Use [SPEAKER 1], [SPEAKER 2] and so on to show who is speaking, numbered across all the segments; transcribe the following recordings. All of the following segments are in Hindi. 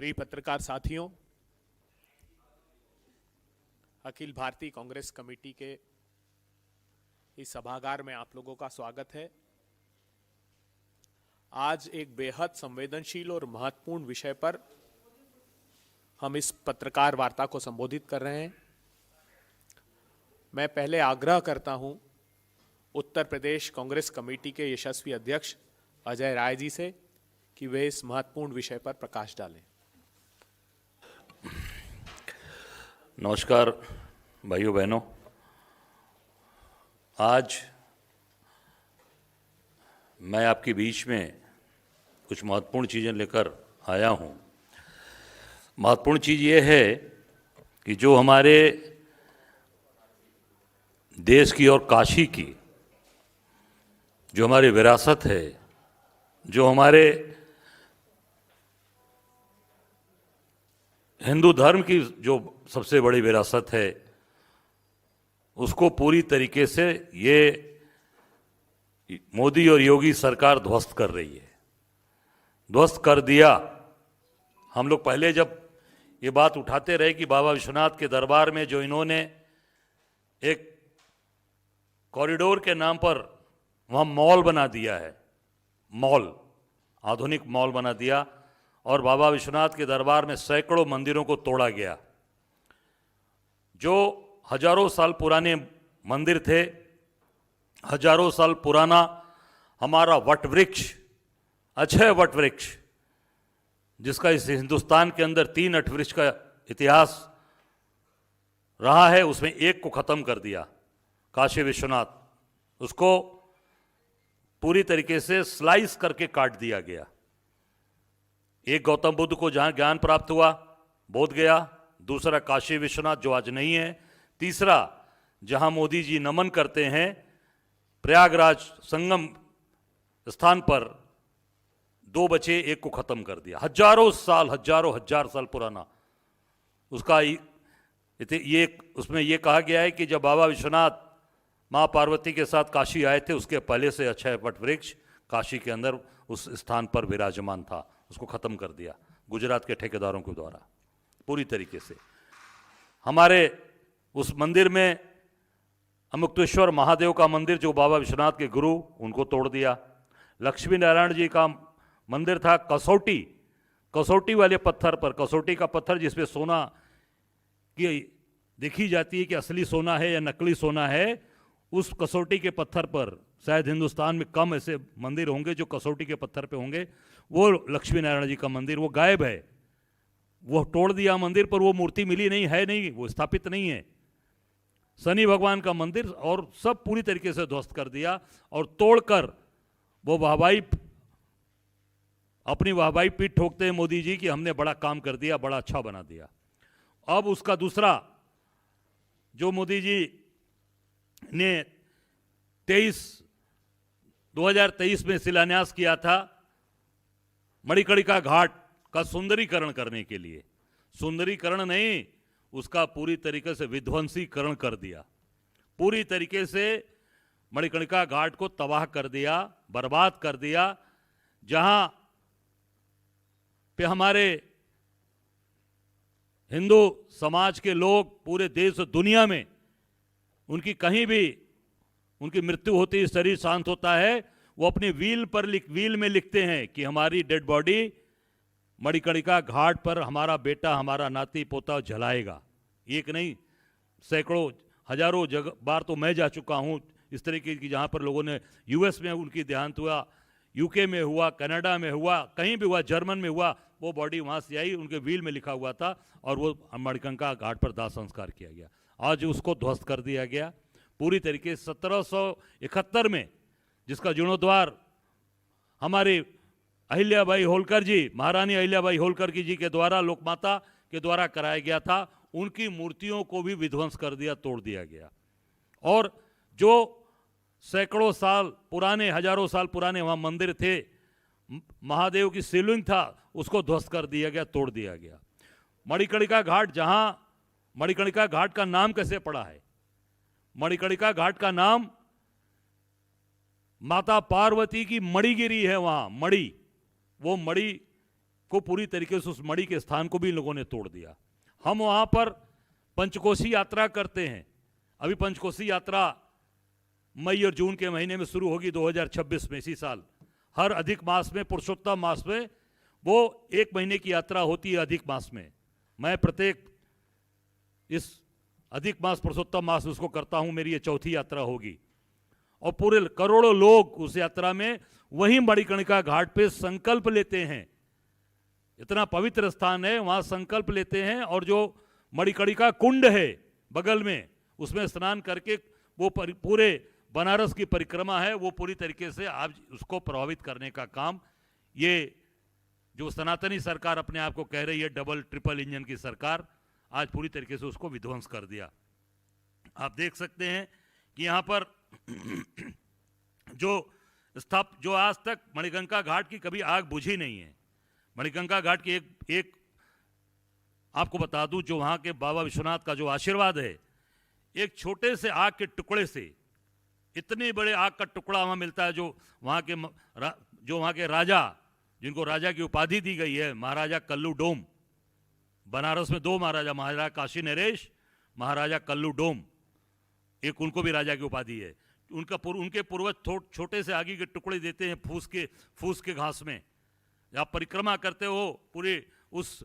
[SPEAKER 1] प्रिय पत्रकार साथियों, अखिल भारतीय कांग्रेस कमेटी के इस सभागार में आप लोगों का स्वागत है। आज एक बेहद संवेदनशील और महत्वपूर्ण विषय पर हम इस पत्रकार वार्ता को संबोधित कर रहे हैं। मैं पहले आग्रह करता हूं उत्तर प्रदेश कांग्रेस कमेटी के यशस्वी अध्यक्ष अजय राय जी से कि वे इस महत्वपूर्ण विषय पर प्रकाश डालें।
[SPEAKER 2] नमस्कार भाइयों बहनों, आज मैं आपके बीच में कुछ महत्वपूर्ण चीज़ें लेकर आया हूँ। महत्वपूर्ण चीज़ ये है कि जो हमारे देश की और काशी की जो हमारी विरासत है, जो हमारे हिंदू धर्म की जो सबसे बड़ी विरासत है, उसको पूरी तरीके से ये मोदी और योगी सरकार ध्वस्त कर रही है, ध्वस्त कर दिया। हम लोग पहले जब ये बात उठाते रहे कि बाबा विश्वनाथ के दरबार में जो इन्होंने एक कॉरिडोर के नाम पर वहाँ मॉल बना दिया है, मॉल, आधुनिक मॉल बना दिया, और बाबा विश्वनाथ के दरबार में सैकड़ों मंदिरों को तोड़ा गया। जो हजारों साल पुराने मंदिर थे, हजारों साल पुराना हमारा वटवृक्ष, अक्षय वटवृक्ष, जिसका इस हिंदुस्तान के अंदर 3 वटवृक्ष का इतिहास रहा है, उसमें एक को खत्म कर दिया, काशी विश्वनाथ। उसको पूरी तरीके से स्लाइस करके काट दिया गया। एक गौतम बुद्ध को जहां ज्ञान प्राप्त हुआ, बोध गया, दूसरा काशी विश्वनाथ जो आज नहीं है, तीसरा जहां मोदी जी नमन करते हैं प्रयागराज संगम स्थान पर, 2 बचे, एक को खत्म कर दिया। हजारों साल, हजार साल पुराना उसका ये उसमें यह कहा गया है कि जब बाबा विश्वनाथ माँ पार्वती के साथ काशी आए थे, उसके पहले से अक्षय वटवृक्ष काशी के अंदर उस स्थान पर विराजमान था, उसको खत्म कर दिया गुजरात के ठेकेदारों के द्वारा पूरी तरीके से। हमारे उस मंदिर में अमुक्तेश्वर महादेव का मंदिर, जो बाबा विश्वनाथ के गुरु, उनको तोड़ दिया। लक्ष्मी नारायण जी का मंदिर था, कसौटी वाले पत्थर पर, कसौटी का पत्थर जिसपे सोना की देखी जाती है कि असली सोना है या नकली सोना है, उस कसौटी के पत्थर पर, शायद हिंदुस्तान में कम ऐसे मंदिर होंगे जो कसौटी के पत्थर पे होंगे, वो लक्ष्मी नारायण जी का मंदिर वो गायब है। वो तोड़ दिया मंदिर, पर वो मूर्ति मिली नहीं, है नहीं, वो स्थापित नहीं है। शनि भगवान का मंदिर और सब पूरी तरीके से ध्वस्त कर दिया, और तोड़कर वो अपनी वाहवाही पीठ ठोकते हैं मोदी जी कि हमने बड़ा काम कर दिया, बड़ा अच्छा बना दिया। अब उसका दूसरा जो मोदी जी ने 2023 में शिलान्यास किया था, मणिकर्णिका घाट का सुंदरीकरण करने के लिए, सुंदरीकरण नहीं, उसका पूरी तरीके से विध्वंसीकरण कर दिया, पूरी तरीके से मणिकर्णिका घाट को तबाह कर दिया, बर्बाद कर दिया। जहां पे हमारे हिंदू समाज के लोग पूरे देश और दुनिया में उनकी कहीं भी उनकी मृत्यु होती है, शरीर शांत होता है, वो अपनी व्हील में लिखते हैं कि हमारी डेड बॉडी मणिकर्णिका घाट पर हमारा बेटा, हमारा नाती पोता जलाएगा। एक नहीं, सैकड़ों हजारों बार तो मैं जा चुका हूं इस तरीके की, जहां पर लोगों ने, यूएस में उनकी देहांत हुआ, यूके में हुआ, कनाडा में हुआ, कहीं भी हुआ, जर्मन में हुआ, वो बॉडी वहां से आई, उनके व्हील में लिखा हुआ था, और वो मणिकर्णिका घाट पर दाह संस्कार किया गया। आज उसको ध्वस्त कर दिया गया पूरी तरीके से। 1771 में जिसका जीर्णोद्वार हमारी अहिल्याबाई होलकर जी, महारानी अहिल्याबाई होलकर जी के द्वारा, लोकमाता के द्वारा कराया गया था, उनकी मूर्तियों को भी विध्वंस कर दिया, तोड़ दिया गया। और जो सैकड़ों साल पुराने, हजारों साल पुराने वहाँ मंदिर थे, महादेव की शिवलिंग था, उसको ध्वस्त कर दिया गया, तोड़ दिया गया। मणिकर्णिका घाट, जहां मणिकर्णिका घाट का नाम कैसे पड़ा है? मणिकर्णिका घाट का नाम माता पार्वती की मणिगिरी है, वहां मणि, वो मणि को पूरी तरीके से, उस मणि के स्थान को भी इन लोगों ने तोड़ दिया। हम वहाँ पर पंचकोशी यात्रा करते हैं। अभी पंचकोशी यात्रा मई और जून के महीने में शुरू होगी 2026 में, इसी साल। हर अधिक मास में, पुरुषोत्तम मास में वो 1 महीने की यात्रा होती है अधिक मास में। मैं प्रत्येक इस अधिक मास पुरुषोत्तम मास उसको करता हूं, मेरी ये चौथी यात्रा होगी। और पूरे करोड़ों लोग उस यात्रा में वहीं मणिकर्णिका घाट पे संकल्प लेते हैं। इतना पवित्र स्थान है, वहां संकल्प लेते हैं और जो मणिकर्णिका कुंड है बगल में, उसमें स्नान करके वो पूरे बनारस की परिक्रमा है, वो पूरी तरीके से आज उसको प्रभावित करने का काम ये जो सनातनी सरकार अपने आप को कह रही है डबल ट्रिपल इंजन की सरकार, आज पूरी तरीके से उसको विध्वंस कर दिया। आप देख सकते हैं कि यहाँ पर जो आज तक मणिकर्णिका घाट की कभी आग बुझी नहीं है। मणिकर्णिका घाट की एक आपको बता दूं, जो वहाँ के बाबा विश्वनाथ का जो आशीर्वाद है, एक छोटे से आग के टुकड़े से इतने बड़े आग का टुकड़ा वहाँ मिलता है, जो वहाँ के राजा, जिनको राजा की उपाधि दी गई है, महाराजा कल्लू डोम। बनारस में 2 महाराजा, महाराजा काशी नरेश, महाराजा कल्लू डोम, एक उनको भी राजा की उपाधि है। उनके पूर्वज छोटे से आगे के टुकड़े देते हैं फूस के घास में। आप परिक्रमा करते हो पूरी उस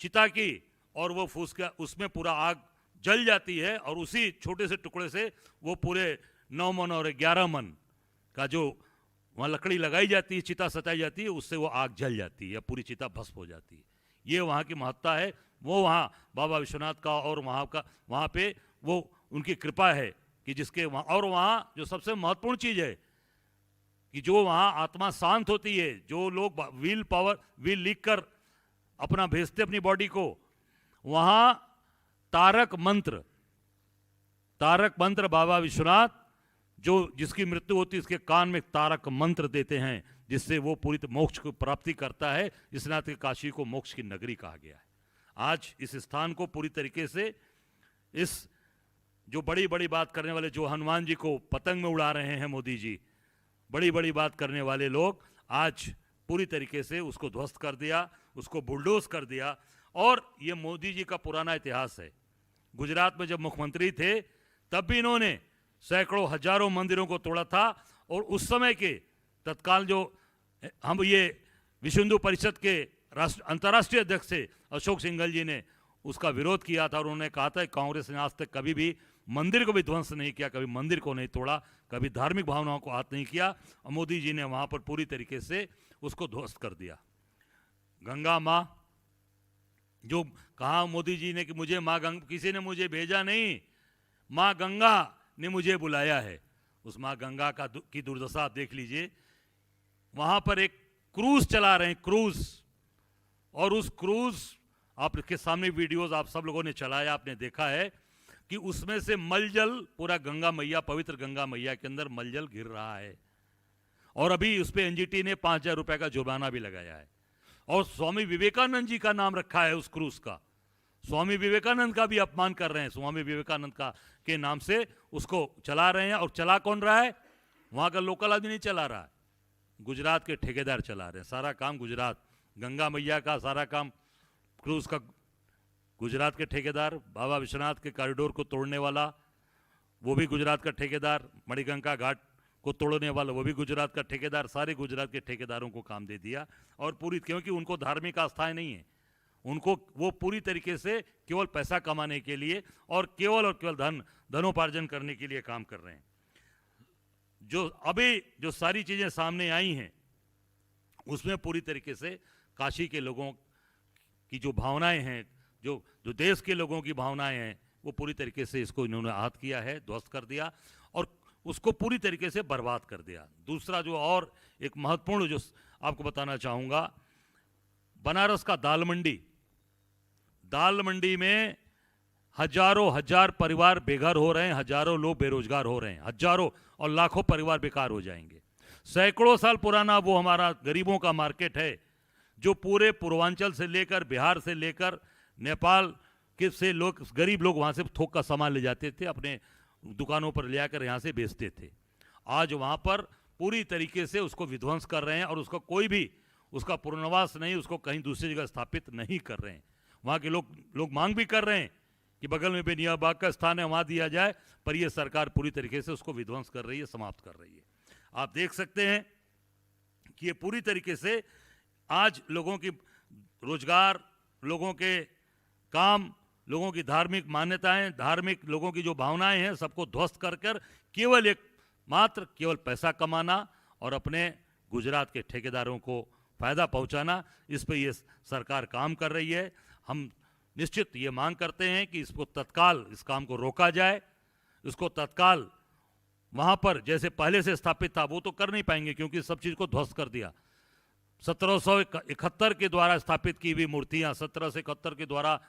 [SPEAKER 2] चिता की, और वो फूस का उसमें पूरा आग जल जाती है, और उसी छोटे से टुकड़े से वो पूरे 9 मन और 11 मन का जो वहाँ लकड़ी लगाई जाती है, चिता सजाई जाती है, उससे वो आग जल जाती है, पूरी चिता भस्म हो जाती है। ये वहाँ की महत्ता है। वो वहाँ बाबा विश्वनाथ का और वहाँ पे वो उनकी कृपा है कि जिसके वहाँ, और वहाँ जो सबसे महत्वपूर्ण चीज़ है कि जो वहाँ आत्मा शांत होती है, जो लोग विल लिख कर अपना भेजते अपनी बॉडी को, वहाँ तारक मंत्र बाबा विश्वनाथ, जो जिसकी मृत्यु होती है उसके कान में तारक मंत्र देते हैं, जिससे वो पूरी मोक्ष को प्राप्ति करता है। इस नाते काशी को मोक्ष की नगरी कहा गया है। आज इस स्थान को पूरी तरीके से, इस जो बड़ी बड़ी बात करने वाले, जो हनुमान जी को पतंग में उड़ा रहे हैं मोदी जी, बड़ी बड़ी बात करने वाले लोग आज पूरी तरीके से उसको ध्वस्त कर दिया, उसको बुलडोज कर दिया। और ये मोदी जी का पुराना इतिहास है। गुजरात में जब मुख्यमंत्री थे तब भी इन्होंने सैकड़ों हजारों मंदिरों को तोड़ा था, और उस समय के तत्काल जो हम ये विश्व हिंदू परिषद के अंतर्राष्ट्रीय अध्यक्ष थे अशोक सिंघल जी ने उसका विरोध किया था, और उन्होंने कहा था कांग्रेस ने आज तक कभी भी मंदिर को भी ध्वंस नहीं किया, कभी मंदिर को नहीं तोड़ा, कभी धार्मिक भावनाओं को हाथ नहीं किया। और मोदी जी ने वहां पर पूरी तरीके से उसको ध्वस्त कर दिया। गंगा माँ, जो कहा मोदी जी ने कि मुझे माँ गंगा, किसी ने मुझे भेजा नहीं, माँ गंगा ने मुझे बुलाया है। उस माँ गंगा की दुर्दशा आप देख लीजिए। वहां पर एक क्रूज चला रहे हैं, क्रूज, और उस क्रूज, आपके सामने वीडियोस आप सब लोगों ने चलाया, आपने देखा है कि उसमें से मलजल पूरा गंगा मैया, पवित्र गंगा मैया के अंदर मलजल गिर रहा है। और अभी उस पर एनजीटी ने 5,000 रुपए का जुर्माना भी लगाया है। और स्वामी विवेकानंद जी का नाम रखा है उस क्रूज का। स्वामी विवेकानंद का भी अपमान कर रहे हैं। स्वामी विवेकानंद का के नाम से उसको चला रहे हैं। और चला कौन रहा है? वहां का लोकल आदमी नहीं चला रहा है, गुजरात के ठेकेदार चला रहे हैं। सारा काम गुजरात, गंगा मैया का सारा काम क्रूज का गुजरात के ठेकेदार, बाबा विश्वनाथ के कॉरिडोर को तोड़ने वाला वो भी गुजरात का ठेकेदार, मणिकर्णिका घाट को तोड़ने वाला वो भी गुजरात का ठेकेदार, सारे गुजरात के ठेकेदारों को काम दे दिया। और पूरी, क्योंकि उनको धार्मिक आस्थाएं नहीं है, उनको वो पूरी तरीके से केवल पैसा कमाने के लिए और केवल धनोपार्जन करने के लिए काम कर रहे हैं। जो अभी जो सारी चीजें सामने आई हैं उसमें पूरी तरीके से काशी के लोगों की जो भावनाएं हैं, जो देश के लोगों की भावनाएं हैं, वो पूरी तरीके से इसको इन्होंने आहत किया है, ध्वस्त कर दिया और उसको पूरी तरीके से बर्बाद कर दिया। दूसरा जो और एक महत्वपूर्ण जो आपको बताना चाहूंगा, बनारस का दाल मंडी में हजार परिवार बेघर हो रहे हैं, हजारों लोग बेरोजगार हो रहे हैं, हजारों और लाखों परिवार बेकार हो जाएंगे। सैकड़ों साल पुराना वो हमारा गरीबों का मार्केट है, जो पूरे पूर्वांचल से लेकर, बिहार से लेकर नेपाल के से लोग, गरीब लोग वहां से थोक का सामान ले जाते थे, अपने दुकानों पर ले आकर यहाँ से बेचते थे। आज वहाँ पर पूरी तरीके से उसको विध्वंस कर रहे हैं और उसका कोई भी उसका पुनर्वास नहीं, उसको कहीं दूसरी जगह स्थापित नहीं कर रहे हैं। वहाँ के लोग मांग भी कर रहे हैं कि बगल में बेनिया बाग का स्थान है, वहाँ दिया जाए, पर यह सरकार पूरी तरीके से उसको विध्वंस कर रही है, समाप्त कर रही है। आप देख सकते हैं कि ये पूरी तरीके से आज लोगों की रोजगार, लोगों के काम, लोगों की धार्मिक मान्यताएं, धार्मिक लोगों की जो भावनाएं हैं, सबको ध्वस्त कर कर केवल पैसा कमाना और अपने गुजरात के ठेकेदारों को फायदा पहुंचाना, इस पे ये सरकार काम कर रही है। हम निश्चित ये मांग करते हैं कि इसको तत्काल इस काम को रोका जाए, इसको तत्काल वहां पर जैसे पहले से स्थापित था वो तो कर नहीं पाएंगे क्योंकि सब चीज को ध्वस्त कर दिया। 1771 के द्वारा स्थापित की हुई मूर्तियां, 1771 के द्वारा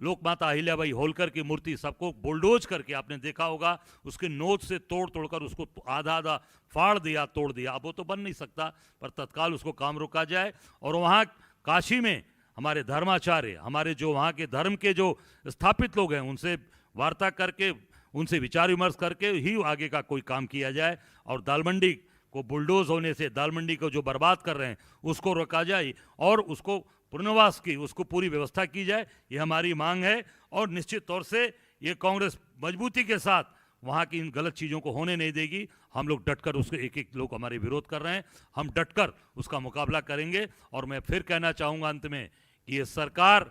[SPEAKER 2] लोक माता अहिल्याबाई होलकर की मूर्ति, सबको बुलडोज करके आपने देखा होगा, उसके नोच से तोड़कर उसको आधा आधा फाड़ दिया, तोड़ दिया। अब वो तो बन नहीं सकता, पर तत्काल उसको काम रोका जाए। और वहाँ काशी में हमारे धर्माचार्य, हमारे जो वहाँ के धर्म के जो स्थापित लोग हैं, उनसे वार्ता करके, उनसे विचार विमर्श करके ही आगे का कोई काम किया जाए और दाल मंडी को बुलडोज होने से, दाल मंडी को जो बर्बाद कर रहे हैं उसको रोका जाए और उसको पुनर्वास की, उसको पूरी व्यवस्था की जाए। ये हमारी मांग है और निश्चित तौर से ये कांग्रेस मजबूती के साथ वहाँ की इन गलत चीज़ों को होने नहीं देगी। हम लोग डटकर उसके एक लोग हमारे विरोध कर रहे हैं, हम डटकर उसका मुकाबला करेंगे। और मैं फिर कहना चाहूँगा अंत में कि ये सरकार,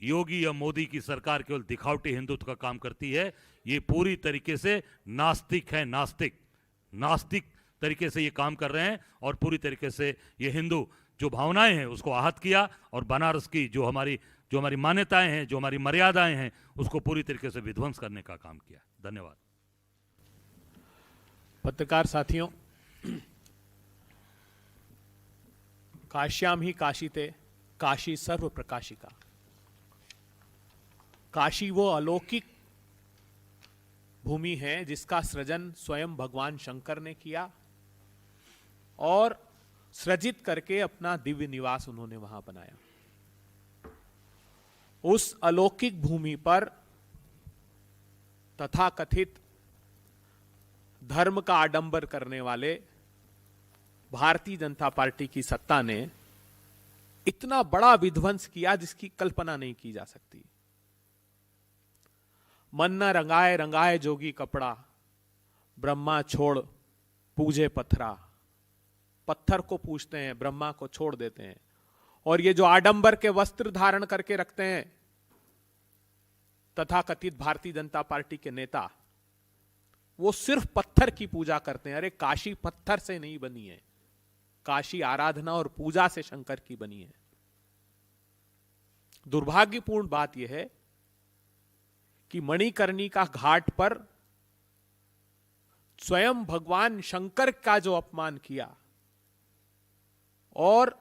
[SPEAKER 2] योगी या मोदी की सरकार केवल दिखावटी हिंदुत्व का काम करती है। ये पूरी तरीके से नास्तिक है, नास्तिक तरीके से ये काम कर रहे हैं और पूरी तरीके से ये हिंदू जो भावनाएं हैं उसको आहत किया और बनारस की जो हमारी मान्यताएं हैं, जो हमारी मर्यादाएं हैं, उसको पूरी तरीके से विध्वंस करने का काम किया। धन्यवाद।
[SPEAKER 1] पत्रकार साथियों, काश्याम ही काशीते काशी सर्व प्रकाशिका। काशी वो अलौकिक भूमि है जिसका सृजन स्वयं भगवान शंकर ने किया और सृजित करके अपना दिव्य निवास उन्होंने वहां बनाया। उस अलौकिक भूमि पर तथाकथित धर्म का आडंबर करने वाले भारतीय जनता पार्टी की सत्ता ने इतना बड़ा विध्वंस किया जिसकी कल्पना नहीं की जा सकती। मन न रंगाए रंगाए जोगी कपड़ा, ब्रह्मा छोड़ पूजे पत्थरा। पत्थर को पूजते हैं, ब्रह्मा को छोड़ देते हैं। और ये जो आडंबर के वस्त्र धारण करके रखते हैं तथाकथित भारतीय जनता पार्टी के नेता, वो सिर्फ पत्थर की पूजा करते हैं। अरे काशी पत्थर से नहीं बनी है, काशी आराधना और पूजा से शंकर की बनी है। दुर्भाग्यपूर्ण बात यह है कि मणिकर्णिका घाट पर स्वयं भगवान शंकर का जो अपमान किया और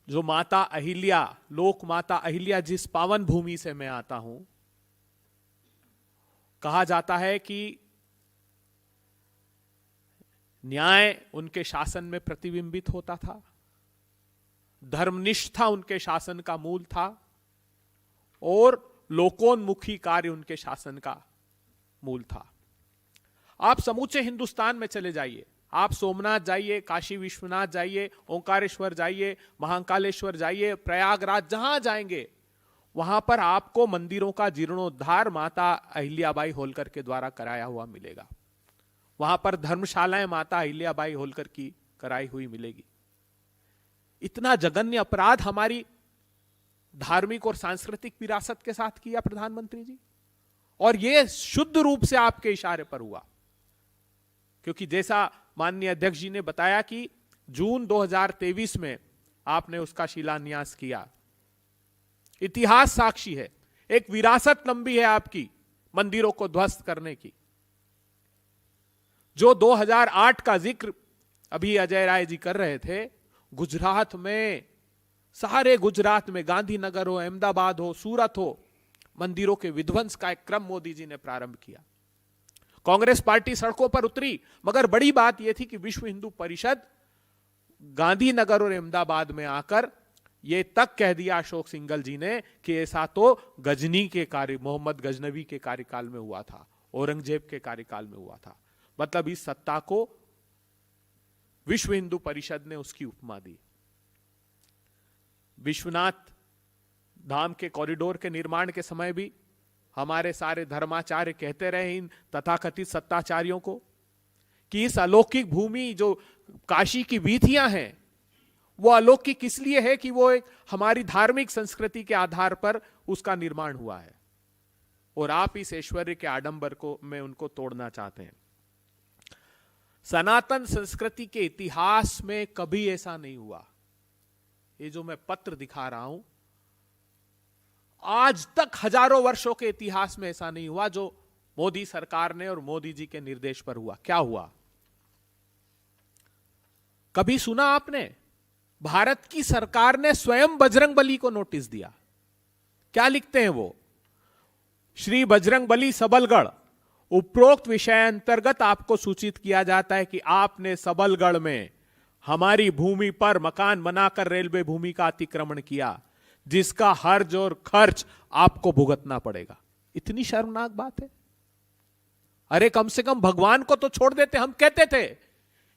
[SPEAKER 1] जो माता अहिल्या, लोक माता अहिल्या, जिस पावन भूमि से मैं आता हूं, कहा जाता है कि न्याय उनके शासन में प्रतिबिंबित होता था, धर्मनिष्ठा उनके शासन का मूल था और लोकोन्मुखी कार्य उनके शासन का मूल था। आप समूचे हिंदुस्तान में चले जाइए, आप सोमनाथ जाइए, काशी विश्वनाथ जाइए, ओंकारेश्वर जाइए, महाकालेश्वर जाइए, प्रयागराज, जहां जाएंगे वहां पर आपको मंदिरों का जीर्णोद्धार माता अहिल्याबाई होलकर के द्वारा कराया हुआ मिलेगा। वहां पर धर्मशालाएं माता अहिल्याबाई होलकर की कराई हुई मिलेगी। इतना जघन्य अपराध हमारी धार्मिक और सांस्कृतिक विरासत के साथ किया प्रधानमंत्री जी, और यह शुद्ध रूप से आपके इशारे पर हुआ। क्योंकि जैसा माननीय अध्यक्ष जी ने बताया कि जून 2023 में आपने उसका शिलान्यास किया। इतिहास साक्षी है, एक विरासत लंबी है आपकी मंदिरों को ध्वस्त करने की। जो 2008 का जिक्र अभी अजय राय जी कर रहे थे, गुजरात में, सारे गुजरात में, गांधीनगर हो, अहमदाबाद हो, सूरत हो, मंदिरों के विध्वंस का एक क्रम मोदी जी ने प्रारंभ किया। कांग्रेस पार्टी सड़कों पर उतरी, मगर बड़ी बात यह थी कि विश्व हिंदू परिषद गांधीनगर और अहमदाबाद में आकर यह तक कह दिया अशोक सिंघल जी ने कि ऐसा तो गजनी के कार्य, मोहम्मद गजनवी के कार्यकाल में हुआ था, औरंगजेब के कार्यकाल में हुआ था। मतलब इस सत्ता को विश्व हिंदू परिषद ने उसकी उपमा दी। विश्वनाथ धाम के कॉरिडोर के निर्माण के समय भी हमारे सारे धर्माचार्य कहते रहे इन तथाकथित सत्ताचार्यों को कि इस अलौकिक भूमि जो काशी की वीथियां हैं वो अलौकिक इसलिए है कि वो एक हमारी धार्मिक संस्कृति के आधार पर उसका निर्माण हुआ है, और आप इस ऐश्वर्य के आडंबर को में उनको तोड़ना चाहते हैं। सनातन संस्कृति के इतिहास में कभी ऐसा नहीं हुआ। ये जो मैं पत्र दिखा रहा हूं, आज तक हजारों वर्षों के इतिहास में ऐसा नहीं हुआ जो मोदी सरकार ने और मोदी जी के निर्देश पर हुआ। क्या हुआ? कभी सुना आपने? भारत की सरकार ने स्वयं बजरंगबली को नोटिस दिया। क्या लिखते हैं वो? श्री बजरंगबली सबलगढ़, उपरोक्त विषय अंतर्गत आपको सूचित किया जाता है कि आपने सबलगढ़ में हमारी भूमि पर मकान बनाकर रेलवे भूमि का अतिक्रमण किया, जिसका हर्ज और खर्च आपको भुगतना पड़ेगा। इतनी शर्मनाक बात है। अरे कम से कम भगवान को तो छोड़ देते। हम कहते थे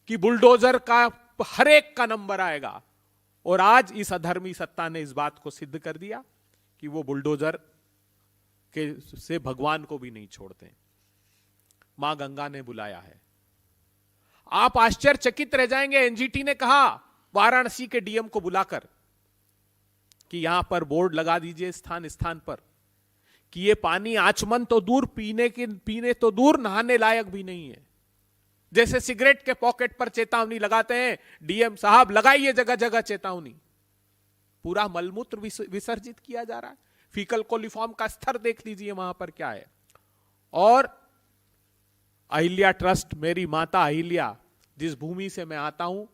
[SPEAKER 1] कि बुलडोजर का हर एक का नंबर आएगा, और आज इस अधर्मी सत्ता ने इस बात को सिद्ध कर दिया कि वो बुलडोजर के से भगवान को भी नहीं छोड़ते। मां गंगा ने बुलाया है। आप आश्चर्यचकित रह जाएंगे। एनजीटी ने कहा वाराणसी के डीएम को बुलाकर कि यहां पर बोर्ड लगा दीजिए स्थान स्थान पर कि ये पानी आचमन तो दूर, पीने तो दूर, नहाने लायक भी नहीं है। जैसे सिगरेट के पॉकेट पर चेतावनी लगाते हैं, डीएम साहब लगाइए जगह जगह चेतावनी। पूरा मलमूत्र विसर्जित किया जा रहा है। फीकल कोलिफॉर्म का स्तर देख लीजिए वहां पर क्या है। और अहिल्या ट्रस्ट, मेरी माता अहिल्या, जिस भूमि से मैं आता हूं,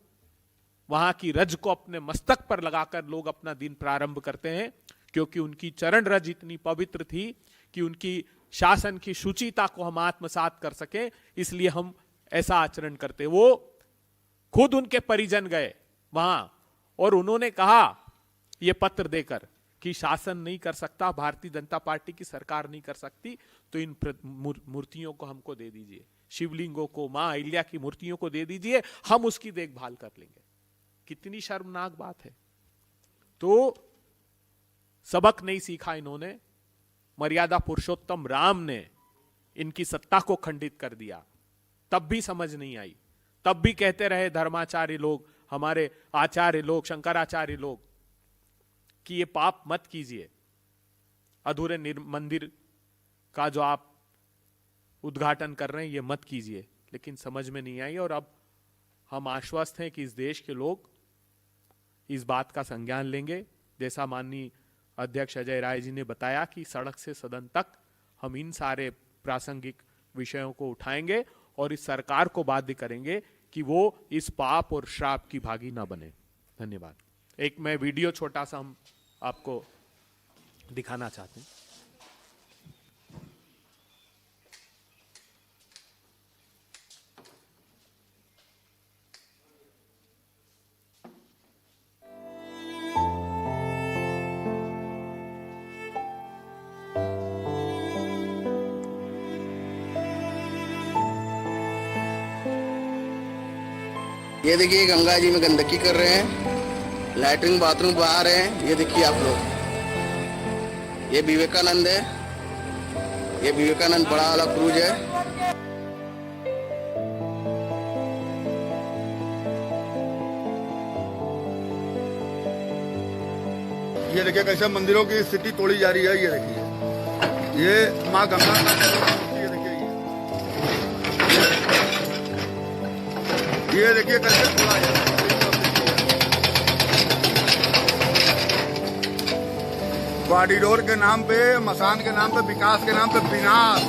[SPEAKER 1] वहां की रज को अपने मस्तक पर लगाकर लोग अपना दिन प्रारंभ करते हैं, क्योंकि उनकी चरण रज इतनी पवित्र थी कि उनकी शासन की शुचिता को हम आत्मसात कर सके, इसलिए हम ऐसा आचरण करते। वो खुद उनके परिजन गए वहां और उन्होंने कहा यह पत्र देकर कि शासन नहीं कर सकता, भारतीय जनता पार्टी की सरकार नहीं कर सकती, तो इन मूर्तियों को हमको दे दीजिए, शिवलिंगों को, मां अहिल्या की मूर्तियों को दे दीजिए, हम उसकी देखभाल कर लेंगे। कितनी शर्मनाक बात है। तो सबक नहीं सीखा इन्होंने। मर्यादा पुरुषोत्तम राम ने इनकी सत्ता को खंडित कर दिया, तब भी समझ नहीं आई। तब भी कहते रहे धर्माचार्य लोग, हमारे आचार्य लोग, शंकराचार्य लोग, कि ये पाप मत कीजिए। अधूरे मंदिर का जो आप उद्घाटन कर रहे हैं ये मत कीजिए, लेकिन समझ में नहीं आई। और अब हम आश्वस्त हैं कि इस देश के लोग इस बात का संज्ञान लेंगे। जैसा माननीय अध्यक्ष अजय राय जी ने बताया कि सड़क से सदन तक हम इन सारे प्रासंगिक विषयों को उठाएंगे और इस सरकार को बाध्य करेंगे कि वो इस पाप और श्राप की भागी ना बने। धन्यवाद। एक मैं वीडियो छोटा सा हम आपको दिखाना चाहते हैं।
[SPEAKER 3] ये देखिए गंगा जी में गंदगी कर रहे हैं, लैट्रिन बाथरूम बहा रहे हैं। ये देखिए आप लोग, ये विवेकानंद है, ये विवेकानंद बड़ा वाला क्रूज है।
[SPEAKER 4] ये देखिए कैसे मंदिरों की स्थिति तोड़ी जा रही है। ये देखिए, ये माँ गंगा का, ये देखिए कैसे तोड़ा जा रहा है। कॉरिडोर के नाम पे, मसान के नाम पे, विकास के नाम पे विनाश।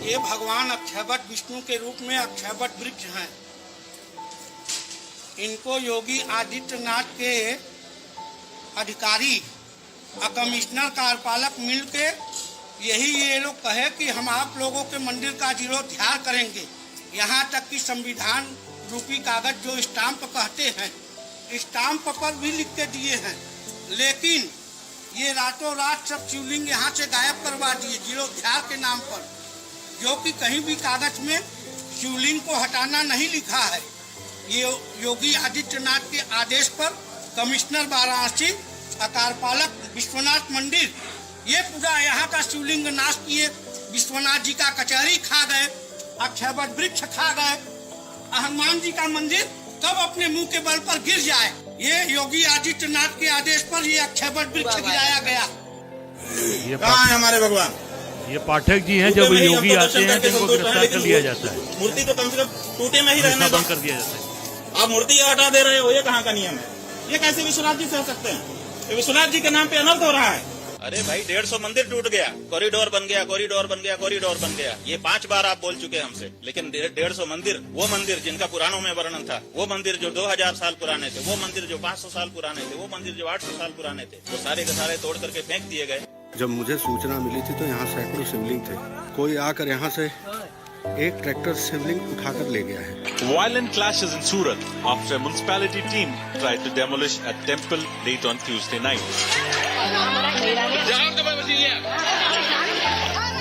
[SPEAKER 5] ये भगवान अक्षयवट विष्णु के रूप में अक्षयवट वृक्ष हैं। इनको योगी आदित्यनाथ के अधिकारी और कमिश्नर कार्यपालक मिलके यही ये लोग कहे कि हम आप लोगों के मंदिर का जीर्णोद्धार करेंगे। यहाँ तक कि संविधान रूपी कागज जो स्टाम्प कहते हैं, स्टाम्प पर भी लिख के दिए हैं। लेकिन ये रातों रात सब शिवलिंग यहाँ से गायब करवा दिए जीर्णोद्धार के नाम पर, जो कि कहीं भी कागज में शिवलिंग को हटाना नहीं लिखा है। ये योगी आदित्यनाथ के आदेश पर कमिश्नर वाराणसी, कार्यपालक विश्वनाथ मंदिर, ये पूरा यहाँ का शिवलिंग नाश किए। विश्वनाथ जी का कचहरी खा गए, अक्षयवट वृक्ष खा गए। हनुमान जी का मंदिर कब अपने मुंह के बल पर गिर जाए। ये योगी आदित्यनाथ के आदेश पर ये अक्षयवट वृक्ष गिराया गया।
[SPEAKER 6] कहाँ है हमारे भगवान?
[SPEAKER 2] ये पाठक जी हैं, जब योगी आते हैं तो इनको गिरफ्तार कर लिया जाता है।
[SPEAKER 6] मूर्ति तो कम से कम टूटे में ही रहने
[SPEAKER 2] बंद कर दिया जाता है।
[SPEAKER 6] आप मूर्ति हटा दे रहे हो, ये कहाँ का नियम है? ये कैसे विश्वनाथ जी से हो सकते हैं? ये विश्वनाथ जी के नाम पे अनर्थ हो रहा है। अरे भाई 150 मंदिर टूट गया, कॉरिडोर बन गया, कॉरिडोर बन गया, कॉरिडोर बन गया। ये 5 बार आप बोल चुके हैं हमसे, लेकिन 150 मंदिर, वो मंदिर जिनका पुराणों में वर्णन था, वो मंदिर जो 2000 साल पुराने थे, वो मंदिर जो 500 साल पुराने थे, वो मंदिर जो 800 साल पुराने थे, वो सारे के सारे तोड़ करके फेंक दिए गए।
[SPEAKER 3] जब मुझे सूचना मिली थी तो यहाँ सैकड़ों शिवलिंग थे। कोई आकर यहाँ से एक ट्रैक्टर शिवलिंग उठाकर ले गया है।
[SPEAKER 7] Violent clashes in Surat after a municipality team tried to demolish a temple late on Tuesday night.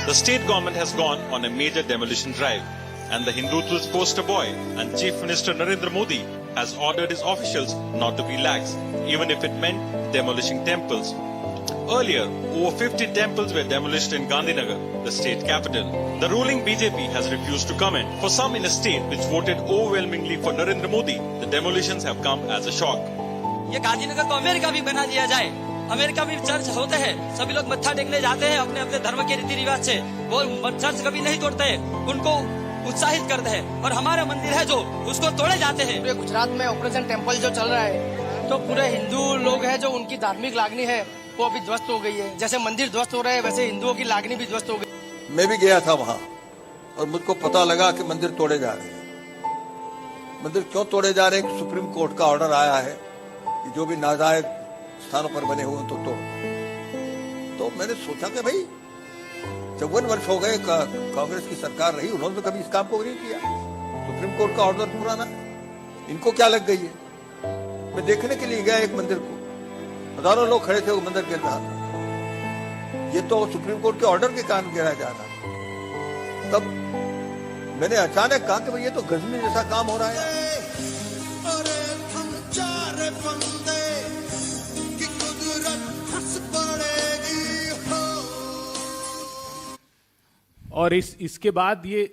[SPEAKER 7] The state government has gone on a major demolition drive, and the Hindutva's poster boy and Chief Minister Narendra Modi has ordered his officials not to be lax, even if it meant demolishing temples. Earlier, over 50 temples were demolished in Gandhinagar, the state capital. The ruling BJP has refused to comment. For some in a state which voted overwhelmingly for Narendra Modi, the demolitions have come as a shock.
[SPEAKER 8] ये गांधीनगर को अमेरिका भी बना दिया जाए। अमेरिका में चर्च होते हैं, सभी लोग मत्था टेकने जाते हैं अपने अपने धर्म के रीति रिवाज से। वो चर्च कभी नहीं तोड़ते, उनको उत्साहित करते हैं। और हमारे मंदिर है जो, उसको तोड़े जाते हैं।
[SPEAKER 9] पूरे गुजरात में ऑपरेशन टेम्पल जो चल रहा है, तो पूरे हिंदू लोग हैं जो उनकी धार्मिक लागनी है वो अभी ध्वस्त हो गई है। जैसे मंदिर ध्वस्त हो रहे हैं, वैसे हिंदुओं की लागनी भी ध्वस्त हो गई।
[SPEAKER 10] मैं भी गया था वहाँ और मुझको पता लगा कि मंदिर तोड़े जा रहे हैं। मंदिर क्यों तोड़े जा रहे हैं? सुप्रीम कोर्ट का ऑर्डर आया है कि जो भी नाजायज स्थानों पर बने हुए तो तोड़। तो मैंने सोचा कि भाई 54 वर्ष हो गए कांग्रेस की सरकार रही, उन्होंने तो कभी इस काम को नहीं किया। सुप्रीम कोर्ट का ऑर्डर पुराना है, इनको क्या लग गई है? मैं देखने के लिए गया एक मंदिर को, हजारों लोग खड़े थे, वो मंदिर गिर रहा था। ये तो सुप्रीम कोर्ट के ऑर्डर के कारण गिराया जा रहा था। तब मैंने अचानक कहा कि भाई ये तो गजनी जैसा काम हो रहा है।
[SPEAKER 1] और इसके बाद ये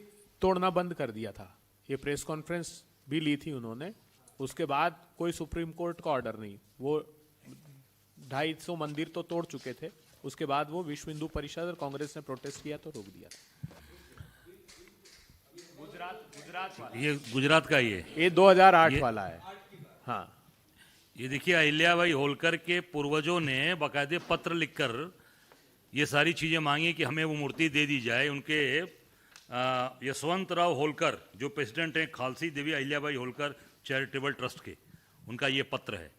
[SPEAKER 1] तोड़ना बंद कर दिया था। ये प्रेस कॉन्फ्रेंस भी ली थी उन्होंने। उसके बाद कोई सुप्रीम कोर्ट का ऑर्डर नहीं, वो 250 मंदिर तो तोड़ चुके थे। उसके बाद वो विश्व हिंदू परिषद और कांग्रेस ने प्रोटेस्ट किया तो रोक दिया। गुजरात वाला,
[SPEAKER 2] ये गुजरात का ये
[SPEAKER 1] 2008 वाला है। हाँ,
[SPEAKER 2] ये देखिए अहिल्याबाई होलकर के पूर्वजों ने बाकायदे पत्र लिखकर ये सारी चीजें मांगी कि हमें वो मूर्ति दे दी जाए। उनके यशवंतराव होलकर जो प्रेसिडेंट हैं खालसी देवी अहिल्याबाई होलकर चैरिटेबल ट्रस्ट के, उनका ये पत्र है।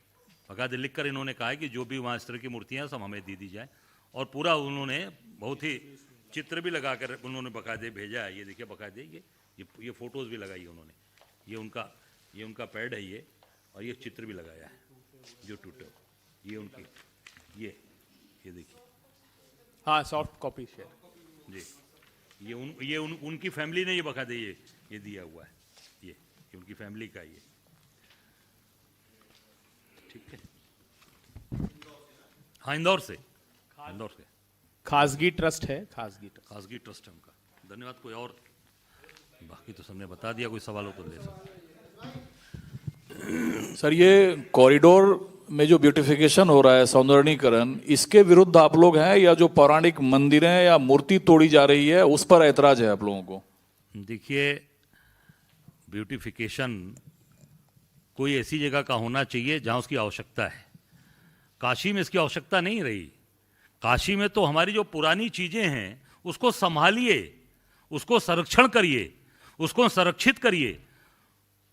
[SPEAKER 2] बाकायदे लिखकर इन्होंने कहा है कि जो भी वहाँ इस तरह की मूर्तियाँ सब हमें दे दी जाए। और पूरा उन्होंने बहुत ही चित्र भी लगाकर उन्होंने बाकायदे भेजा है। ये देखिए बाकायदे ये फोटोज़ भी लगाई है उन्होंने। ये उनका पैड है ये, और ये चित्र भी लगाया है जो टूटे। ये उनकी ये देखिए,
[SPEAKER 1] हाँ, सॉफ्ट कॉपी शेयर
[SPEAKER 2] जी। उनकी फैमिली ने ये बाकायदे ये दिया हुआ है। ये उनकी फैमिली का ये, ठीक है। हाँ, इंदौर से
[SPEAKER 1] खासगी ट्रस्ट है, खासगी
[SPEAKER 2] ट्रस्ट है उनका। धन्यवाद। कोई और? बाकी तो सबने बता दिया, कोई सवाल हो तो ले सकते।
[SPEAKER 11] सर, ये कॉरिडोर में जो ब्यूटिफिकेशन हो रहा है, सौंदर्यीकरण, इसके विरुद्ध आप लोग हैं या जो पौराणिक मंदिरें या मूर्ति तोड़ी जा रही है उस पर ऐतराज है आप लोगों को?
[SPEAKER 2] देखिए, ब्यूटिफिकेशन कोई ऐसी जगह का होना चाहिए जहां उसकी आवश्यकता है। काशी में इसकी आवश्यकता नहीं रही। काशी में तो हमारी जो पुरानी चीजें हैं उसको संभालिए, उसको संरक्षण करिए, उसको संरक्षित करिए।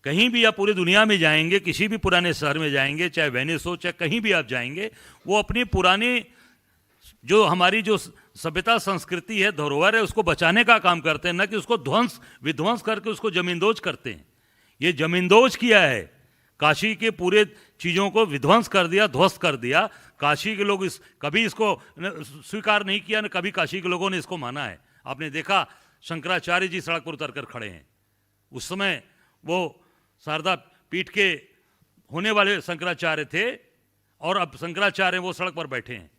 [SPEAKER 2] कहीं भी आप पूरी दुनिया में जाएंगे, किसी भी पुराने शहर में जाएंगे, चाहे वेनिस हो चाहे कहीं भी आप जाएंगे, वो अपनी पुरानी जो हमारी जो सभ्यता संस्कृति है, धरोहर है, उसको बचाने का काम करते हैं, न कि उसको विध्वंस करके उसको जमींदोज करते हैं। ये जमींदोज किया है काशी के पूरे चीज़ों को विध्वंस कर दिया, ध्वस्त कर दिया। काशी के लोग कभी इसको स्वीकार नहीं किया, न कभी काशी के लोगों ने इसको माना है। आपने देखा शंकराचार्य जी सड़क पर उतर कर खड़े हैं। उस समय वो शारदा पीठ के होने वाले शंकराचार्य थे और अब शंकराचार्य वो सड़क पर बैठे हैं।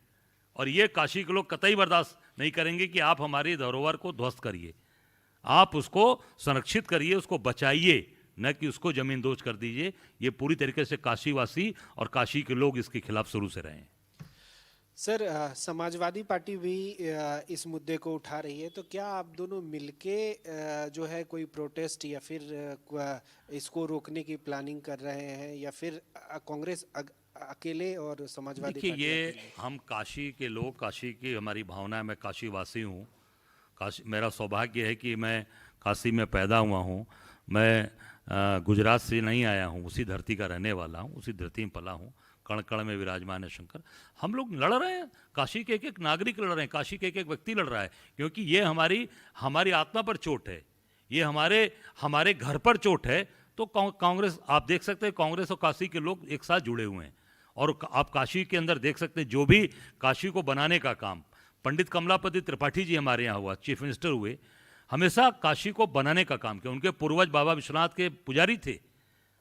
[SPEAKER 2] और ये काशी के लोग कतई बर्दाश्त नहीं करेंगे कि आप हमारी धरोहर को ध्वस्त करिए। आप उसको संरक्षित करिए, उसको बचाइए, न कि उसको जमींदोज कर दीजिए। ये पूरी तरीके से काशीवासी और काशी के लोग इसके खिलाफ शुरू से रहे हैं।
[SPEAKER 12] सर, समाजवादी पार्टी भी इस मुद्दे को उठा रही है, तो क्या आप दोनों मिलके जो है कोई प्रोटेस्ट या फिर इसको रोकने की प्लानिंग कर रहे हैं, या फिर कांग्रेस अकेले और समाजवादी?
[SPEAKER 2] देखिए, ये हम काशी के लोग, काशी की हमारी भावना है। मैं काशीवासी हूँ। काशी मेरा सौभाग्य है कि मैं काशी में पैदा हुआ हूँ। मैं गुजरात से नहीं आया हूँ, उसी धरती का रहने वाला हूँ, उसी धरती में पला हूँ। कण कण में विराजमान है शंकर। हम लोग लड़ रहे हैं, काशी के एक एक नागरिक लड़ रहे हैं, काशी के एक एक व्यक्ति लड़ रहा है, क्योंकि ये हमारी आत्मा पर चोट है, ये हमारे घर पर चोट है। तो कांग्रेस, आप देख सकते हैं, कांग्रेस और काशी के लोग एक साथ जुड़े हुए हैं। और आप काशी के अंदर देख सकते हैं, जो भी काशी को बनाने का काम, पंडित कमलापति त्रिपाठी जी हमारे यहाँ हुआ, चीफ मिनिस्टर हुए, हमेशा काशी को बनाने का काम किया। उनके पूर्वज बाबा विश्वनाथ के पुजारी थे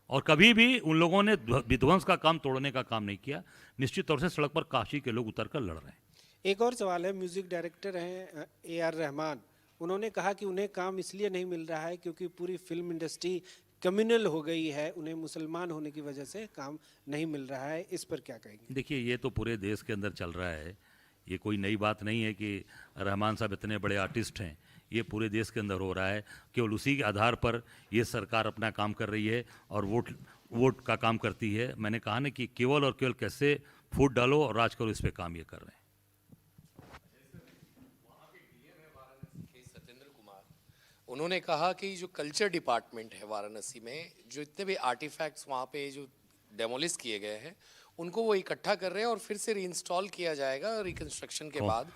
[SPEAKER 2] और कभी भी उन लोगों ने विध्वंस का काम, तोड़ने का काम नहीं किया। निश्चित तौर से सड़क पर काशी के लोग उतर कर लड़ रहे हैं।
[SPEAKER 12] एक और सवाल है, म्यूजिक डायरेक्टर हैं AR रहमान, उन्होंने कहा कि उन्हें काम इसलिए नहीं मिल रहा है क्योंकि पूरी फिल्म इंडस्ट्री कम्युनल हो गई है, उन्हें मुसलमान होने की वजह से काम नहीं मिल रहा है। इस पर क्या कहेंगे?
[SPEAKER 2] देखिए, ये तो पूरे देश के अंदर चल रहा है, ये कोई नई बात नहीं है कि रहमान साहब इतने बड़े आर्टिस्ट हैं। ये पूरे देश के अंदर हो रहा है। केवल उसी के आधार पर ये सरकार अपना काम कर रही है और वोट का काम करती है। मैंने कहा ना कि केवल और केवल कैसे फूट डालो और राज करो, इस पे काम ये कर रहे हैं।
[SPEAKER 13] सत्येंद्र कुमार, उन्होंने कहा कि जो कल्चर डिपार्टमेंट है वाराणसी में, जो इतने भी आर्टिफैक्ट्स वहाँ पे जो डेमोलिश किए गए हैं, उनको वो इकट्ठा कर रहे हैं और फिर से रीइंस्टॉल किया जाएगा रिकंस्ट्रक्शन के बाद।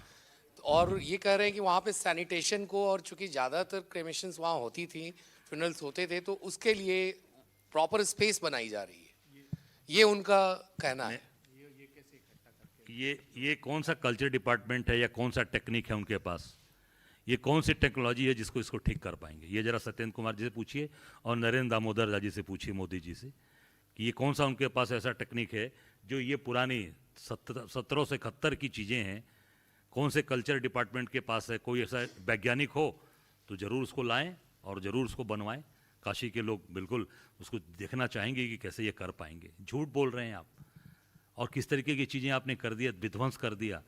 [SPEAKER 13] और ये कह रहे हैं कि वहाँ पे सैनिटेशन को, और चूंकि ज़्यादातर क्रेमेशंस वहाँ होती थी, फ्यूनरल्स होते थे, तो उसके लिए प्रॉपर स्पेस बनाई जा रही है, ये उनका कहना है।
[SPEAKER 2] ये कौन सा कल्चर डिपार्टमेंट है या कौन सा टेक्निक है उनके पास? ये कौन सी टेक्नोलॉजी है जिसको इसको ठीक कर पाएंगे? ये जरा सत्येंद्र कुमार जी से पूछिए और नरेंद्र दामोदर जी से पूछिए, मोदी जी से, कि ये कौन सा उनके पास ऐसा टेक्निक है जो ये पुरानी 1700 से 71 की चीज़ें हैं। कौन से कल्चर डिपार्टमेंट के पास है? कोई ऐसा वैज्ञानिक हो तो ज़रूर उसको लाएं और ज़रूर उसको बनवाएं। काशी के लोग बिल्कुल उसको देखना चाहेंगे कि कैसे ये कर पाएंगे। झूठ बोल रहे हैं आप, और किस तरीके की चीज़ें आपने कर दिया, विध्वंस कर दिया।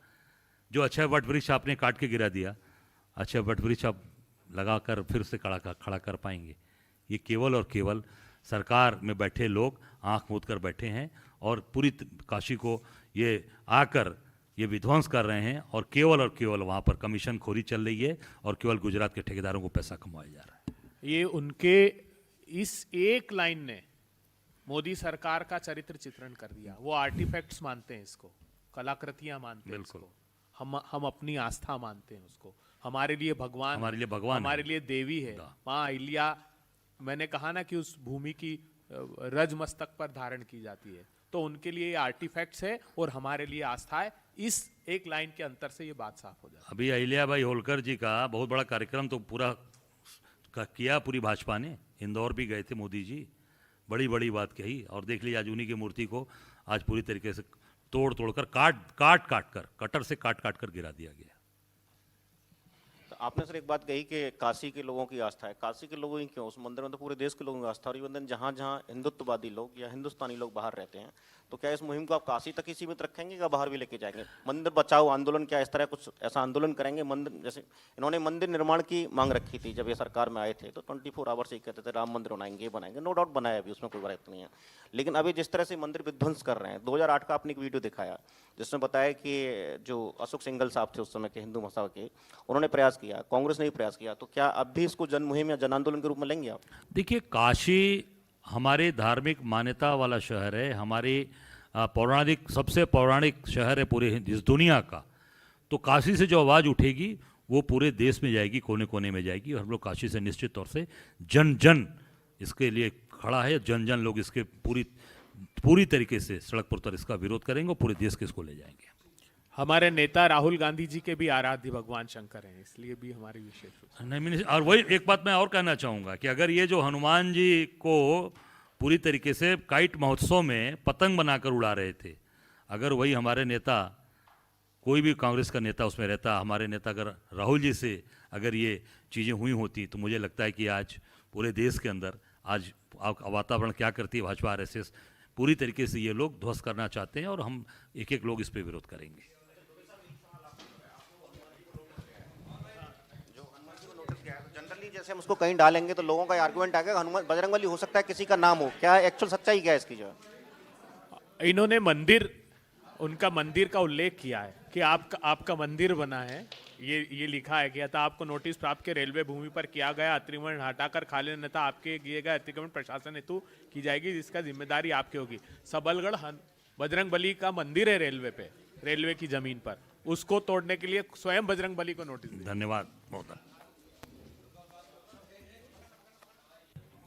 [SPEAKER 2] जो अच्छा वट वृक्ष आपने काट के गिरा दिया, अच्छा वट वृक्ष आप लगा कर फिर से खड़ा कर पाएंगे? ये केवल और केवल सरकार में बैठे लोग आंख मूंद कर बैठे हैं और पूरी काशी को ये आकर ये विध्वंस कर रहे हैं। और केवल वहाँ पर कमीशन खोरी चल रही है और केवल गुजरात के ठेकेदारों को पैसा कमाया जा रहा है।
[SPEAKER 1] ये उनके इस एक लाइन ने मोदी सरकार का चरित्र चित्रण कर दिया। वो आर्टिफैक्ट्स मानते हैं इसको, कलाकृतियां मानते हैं इसको, हम अपनी आस्था मानते हैं उसको। हमारे लिए भगवान, हमारे लिए देवी है माँ अहिल्या। मैंने कहा ना कि उस भूमि की रज मस्तक पर धारण की जाती है, तो उनके लिए आर्टिफैक्ट्स है और हमारे लिए आस्था है। इस एक लाइन के अंतर से ये बात साफ हो जाती है।
[SPEAKER 2] अभी अहिल्याबाई होलकर जी का बहुत बड़ा कार्यक्रम तो पूरा किया पूरी भाजपा ने। इंदौर भी गए थे मोदी जी, बड़ी बात कही, और देख लीजिए आज उन्हीं की मूर्ति को आज पूरी तरीके से तोड़ कर कटर से काट कर गिरा दिया गया।
[SPEAKER 14] आपने सर एक बात कही कि काशी के लोगों की आस्था है। काशी के लोगों की क्यों? उस मंदिर में तो पूरे देश के लोगों की आस्था है। और जहाँ जहाँ हिंदुत्ववादी लोग या हिंदुस्तानी लोग बाहर रहते हैं, तो क्या इस मुहिम को आप काशी तक ही सीमित रखेंगे या बाहर भी लेके जाएंगे? मंदिर बचाओ आंदोलन, क्या इस तरह कुछ ऐसा आंदोलन करेंगे? मंदिर जैसे इन्होंने मंदिर निर्माण की मांग रखी थी जब ये सरकार में आए थे, तो 24 आवर्स ही कहते थे राम मंदिर बनाएंगे, बनाएंगे। नो डाउट बनाया अभी, उसमें कोई बात नहीं है। लेकिन अभी जिस तरह से मंदिर विध्वंस कर रहे हैं, 2008 का आपने एक वीडियो दिखाया जिसमें बताया कि जो अशोक सिंघल साहब थे उस समय के हिंदू महासभा के, उन्होंने प्रयास किया, कांग्रेस ने भी प्रयास किया, तो क्या अब भी इसको जन मुहिम या जन आंदोलन के रूप में लेंगे आप?
[SPEAKER 2] देखिए, काशी हमारे धार्मिक मान्यता वाला शहर है, हमारी पौराणिक, सबसे पौराणिक शहर है पूरे इस दुनिया का। तो काशी से जो आवाज़ उठेगी वो पूरे देश में जाएगी, कोने कोने में जाएगी, और हम लोग काशी से निश्चित तौर से जन इसके लिए खड़ा है। जन जन लोग इसके पूरी तरीके से सड़क पर उतर इसका विरोध करेंगे और पूरे देश के इसको ले जाएंगे।
[SPEAKER 1] हमारे नेता राहुल गांधी जी के भी आराध्य भगवान शंकर हैं, इसलिए भी हमारी विशेष
[SPEAKER 2] नहीं, और वही एक बात मैं और कहना चाहूँगा कि अगर ये जो हनुमान जी को पूरी तरीके से काइट महोत्सव में पतंग बनाकर उड़ा रहे थे, अगर वही हमारे नेता, कोई भी कांग्रेस का नेता उसमें रहता, हमारे नेता अगर राहुल जी से अगर ये चीज़ें हुई होती, तो मुझे लगता है कि आज पूरे देश के अंदर आज वातावरण क्या करती है भाजपा RSS, पूरी तरीके से ये लोग ध्वस्त करना चाहते हैं और हम एक एक लोग इस पर विरोध करेंगे।
[SPEAKER 14] जनरली जैसे हम उसको कहीं डालेंगे तो लोगों का आर्गुमेंट आएगा हनुमान बजरंगबली हो सकता है किसी का नाम हो, क्या एक्चुअल सच्चाई क्या है इसकी? जो
[SPEAKER 1] इन्होंने उनका मंदिर का उल्लेख किया है कि आपका मंदिर बना है, ये लिखा है गया था, आपको नोटिस प्राप्त के रेलवे भूमि पर किया गया अतिक्रमण हटाकर खाली अन्यथा आपके किए गए अतिक्रमण प्रशासन हेतु की जाएगी, जिसका जिम्मेदारी आपकी होगी। सबलगढ़ बजरंगबली का मंदिर है रेलवे पे, रेलवे की जमीन पर, उसको तोड़ने के लिए स्वयं बजरंगबली को नोटिस दिया।
[SPEAKER 2] धन्यवाद महोदय।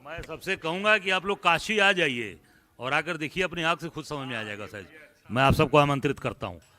[SPEAKER 2] मैं सबसे कहूंगा कि आप लोग काशी आ जाइए और आकर देखिए, अपनी आंख से खुद समझ में आ जाएगा। सर मैं आप सबको आमंत्रित करता हूं।